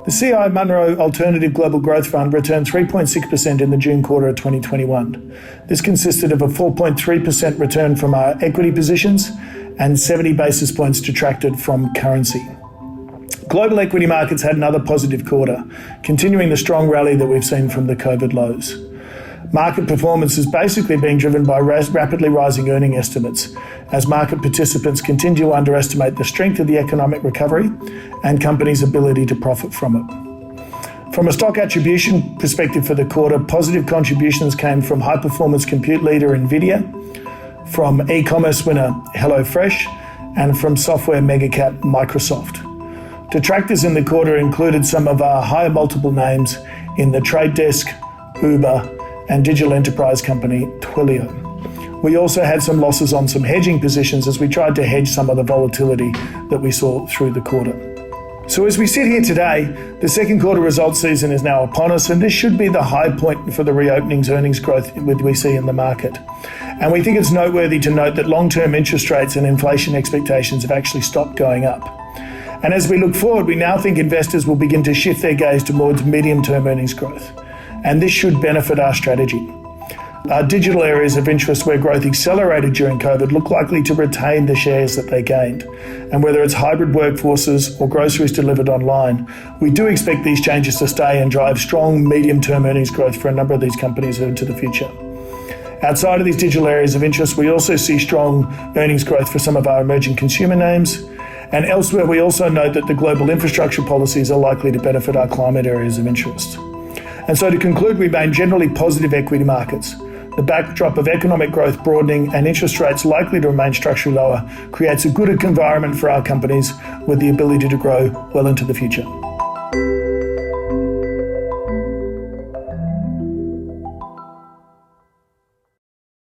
The CI Munro Alternative Global Growth Fund returned 3.6% in the June quarter of 2021. This consisted of a 4.3% return from our equity positions and 70 basis points detracted from currency. Global equity markets had another positive quarter, continuing the strong rally that we've seen from the COVID lows. Market performance is basically being driven by rapidly rising earning estimates as market participants continue to underestimate the strength of the economic recovery and companies' ability to profit from it. From a stock attribution perspective for the quarter, positive contributions came from high-performance compute leader NVIDIA, from e-commerce winner HelloFresh, and from software megacap Microsoft. Detractors in the quarter included some of our higher multiple names in the Trade Desk, Uber, and digital enterprise company Twilio. We also had some losses on some hedging positions as we tried to hedge some of the volatility that we saw through the quarter. So as we sit here today, the second quarter results season is now upon us, and this should be the high point for the reopening's earnings growth we see in the market. And we think it's noteworthy to note that long-term interest rates and inflation expectations have actually stopped going up. And as we look forward, we now think investors will begin to shift their gaze towards medium-term earnings growth. And this should benefit our strategy. Our digital areas of interest where growth accelerated during COVID look likely to retain the shares that they gained. And whether it's hybrid workforces or groceries delivered online, we do expect these changes to stay and drive strong medium-term earnings growth for a number of these companies into the future. Outside of these digital areas of interest, we also see strong earnings growth for some of our emerging consumer names. And elsewhere, we also note that the global infrastructure policies are likely to benefit our climate areas of interest. And so to conclude, we remain generally positive equity markets. The backdrop of economic growth broadening and interest rates likely to remain structurally lower creates a good environment for our companies with the ability to grow well into the future.